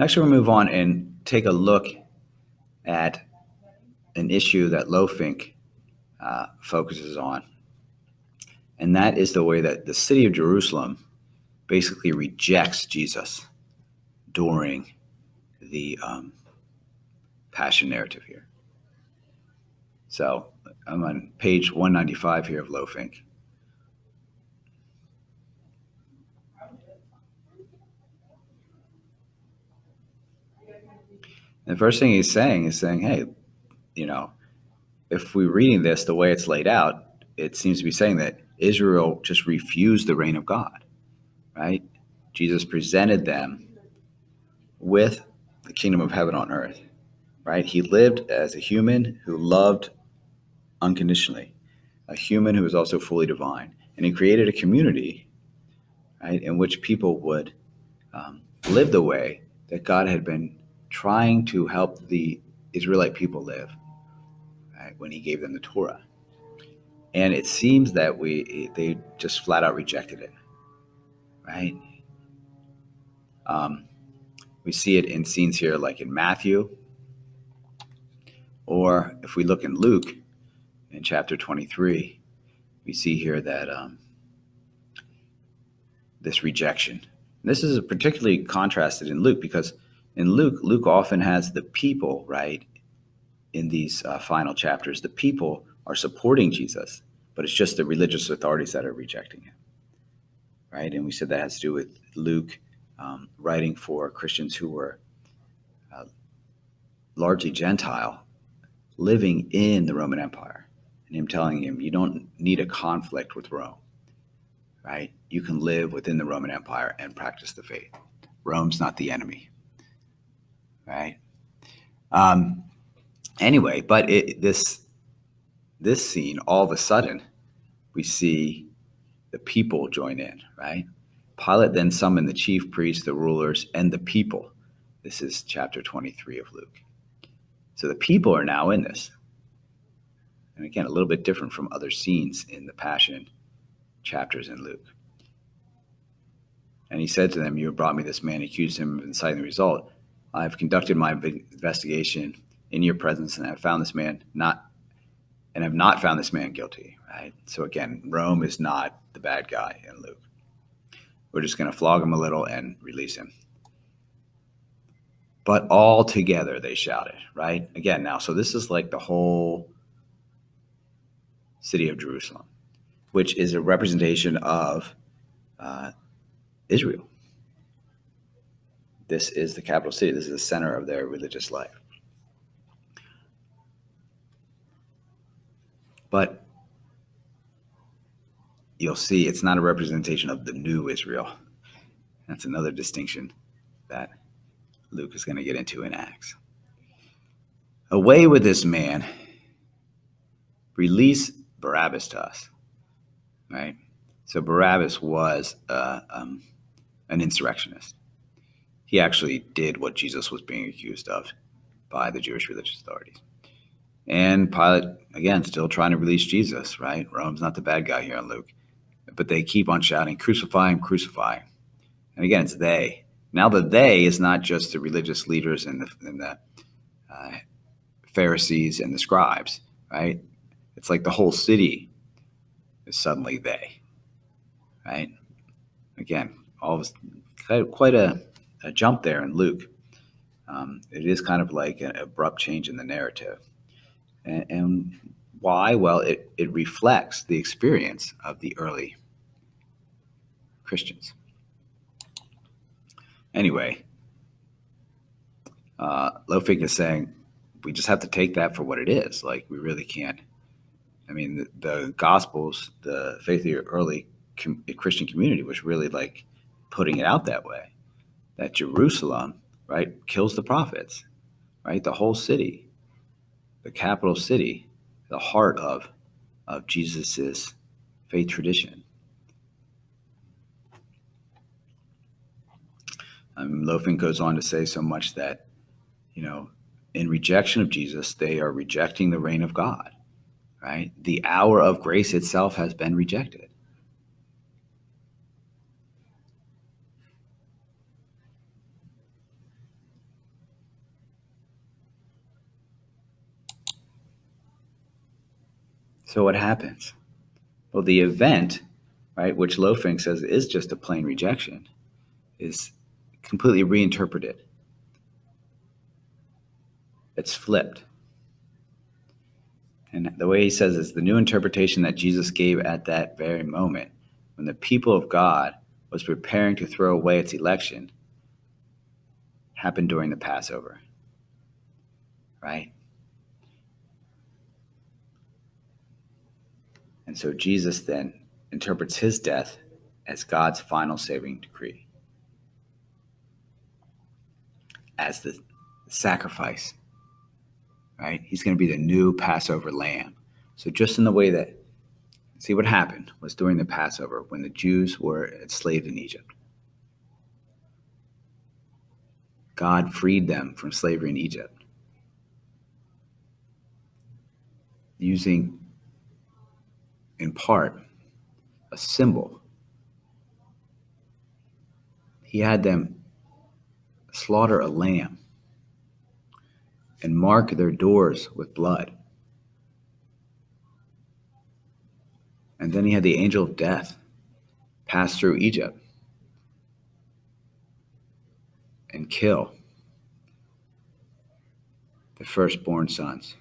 Next, we'll move on and take a look at an issue that Lohfink focuses on, and that is the way that the city of Jerusalem basically rejects Jesus during the Passion narrative here. So I'm on page 195 here of Lohfink. The first thing he's saying is saying, hey, if we're reading this the way it's laid out, it seems to be saying that Israel just refused the reign of God, right? Jesus presented them with the kingdom of heaven on earth, right? He lived as a human who loved unconditionally, a human who was also fully divine. And he created a community, right, in which people would live the way that God had been trying to help the Israelite people live, right, when he gave them the Torah. And it seems that they just flat out rejected it, right? We see it in scenes here like in Matthew, or if we look in Luke in chapter 23, we see here that this rejection. And this is particularly contrasted in Luke, because in Luke often has the people, right, in these final chapters, the people are supporting Jesus, but it's just the religious authorities that are rejecting him, right? And we said that has to do with Luke writing for Christians who were largely Gentile, living in the Roman Empire, and him telling him, you don't need a conflict with Rome, right? You can live within the Roman Empire and practice the faith. Rome's not the enemy, right? Anyway, but this scene, all of a sudden, we see the people join in, right? Pilate then summoned the chief priests, the rulers, and the people. This is chapter 23 of Luke. So the people are now in this. And again, a little bit different from other scenes in the Passion chapters in Luke. And he said to them, you have brought me this man, accused him of inciting the result. I have conducted my investigation in your presence, and have found this man have not found this man guilty, right? So again, Rome is not the bad guy in Luke. We're just going to flog him a little and release him. But all together they shouted, right? Again, now, so this is like the whole city of Jerusalem, which is a representation of Israel. This is the capital city. This is the center of their religious life. But you'll see it's not a representation of the new Israel. That's another distinction that Luke is going to get into in Acts. Away with this man. Release Barabbas to us, right? So Barabbas was an insurrectionist. He actually did what Jesus was being accused of by the Jewish religious authorities. And Pilate, again, still trying to release Jesus, right? Rome's not the bad guy here in Luke. But they keep on shouting, crucify him, crucify him. And again, it's they. Now the they is not just the religious leaders and the Pharisees and the scribes, right? It's like the whole city is suddenly they, right? Again, quite a jump there in Luke. It is kind of like an abrupt change in the narrative. And why? Well, it reflects the experience of the early Christians. Anyway, Lohfink is saying we just have to take that for what it is. Like, we really can't. I mean, the Gospels, the faith of the early Christian community was really like putting it out that way, that Jerusalem, right, kills the prophets, right? The whole city, the capital city, the heart of Jesus's faith tradition. Lohfink goes on to say so much that, in rejection of Jesus, they are rejecting the reign of God, right? The hour of grace itself has been rejected. So what happens? Well, the event, right, which Lohfink says is just a plain rejection, is completely reinterpreted. It's flipped. And the way he says is the new interpretation that Jesus gave at that very moment, when the people of God was preparing to throw away its election, happened during the Passover, right? And so Jesus then interprets his death as God's final saving decree, as the sacrifice, right? He's going to be the new Passover lamb. So just in the way that, see, what happened was during the Passover when the Jews were enslaved in Egypt, God freed them from slavery in Egypt using, in part, a symbol. He had them slaughter a lamb and mark their doors with blood. And then he had the angel of death pass through Egypt and kill the firstborn sons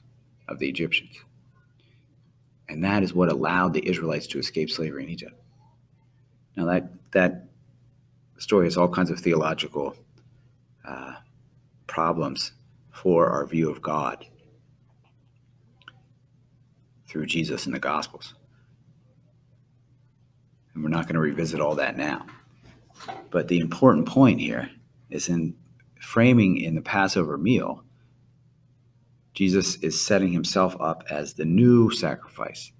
of the Egyptians. And that is what allowed the Israelites to escape slavery in Egypt. Now that story has all kinds of theological problems for our view of God through Jesus in the Gospels. And we're not going to revisit all that now. But the important point here is in framing in the Passover meal, Jesus is setting himself up as the new sacrifice,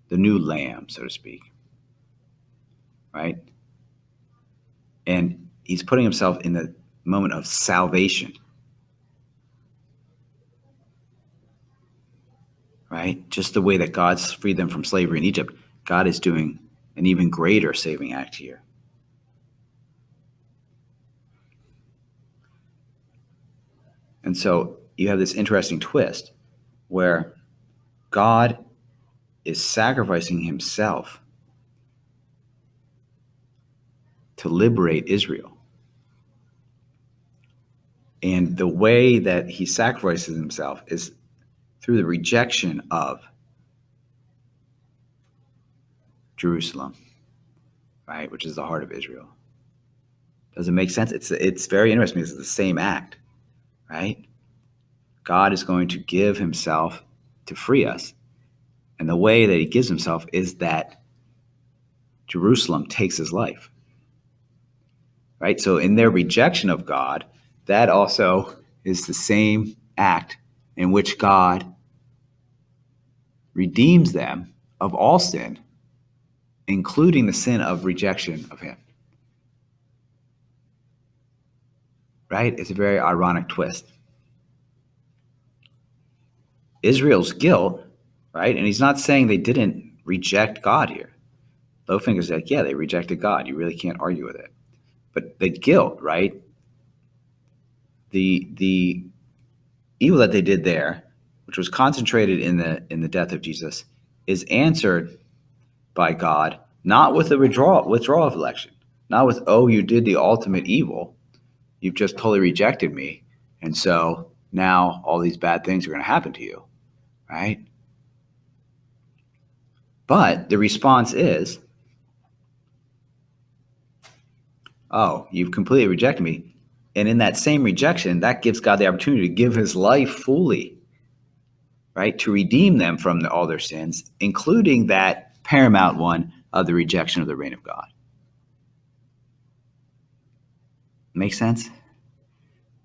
the new lamb, so to speak, right? And he's putting himself in the moment of salvation, right? Just the way that God's freed them from slavery in Egypt, God is doing an even greater saving act here. And so you have this interesting twist where God is sacrificing himself to liberate Israel. And the way that he sacrifices himself is through the rejection of Jerusalem, right, which is the heart of Israel. Does it make sense? It's very interesting because it's the same act, right? God is going to give himself to free us. And the way that he gives himself is that Jerusalem takes his life, right? So in their rejection of God, that also is the same act in which God redeems them of all sin, including the sin of rejection of him. Right? It's a very ironic twist. Israel's guilt, right? And he's not saying they didn't reject God here. Lohfink is like, yeah, they rejected God. You really can't argue with it. But the guilt, right? The evil that they did there, which was concentrated in the death of Jesus, is answered by God, not with a withdrawal of election, not with, oh, you did the ultimate evil. You've just totally rejected me. And so now all these bad things are going to happen to you, right? But the response is, oh, you've completely rejected me. And in that same rejection, that gives God the opportunity to give his life fully, right? To redeem them from all their sins, including that paramount one of the rejection of the reign of God. Make sense?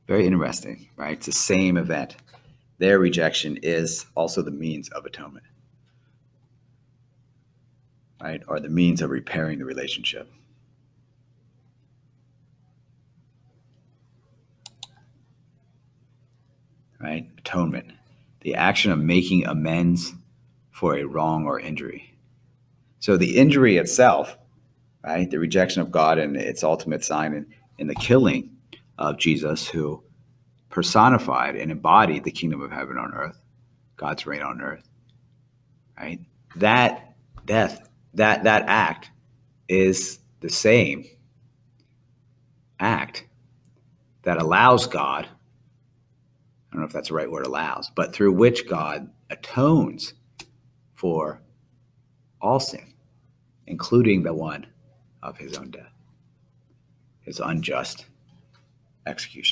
Very interesting, right? It's the same event. Their rejection is also the means of atonement, right? Or the means of repairing the relationship. Right? Atonement, the action of making amends for a wrong or injury. So the injury itself, right? The rejection of God and its ultimate sign in the killing of Jesus, who personified and embodied the kingdom of heaven on earth, God's reign on earth, right? that death, that act is the same act that allows God, I don't know if that's the right word, allows, but through which God atones for all sin, including the one of his own death, his unjust execution.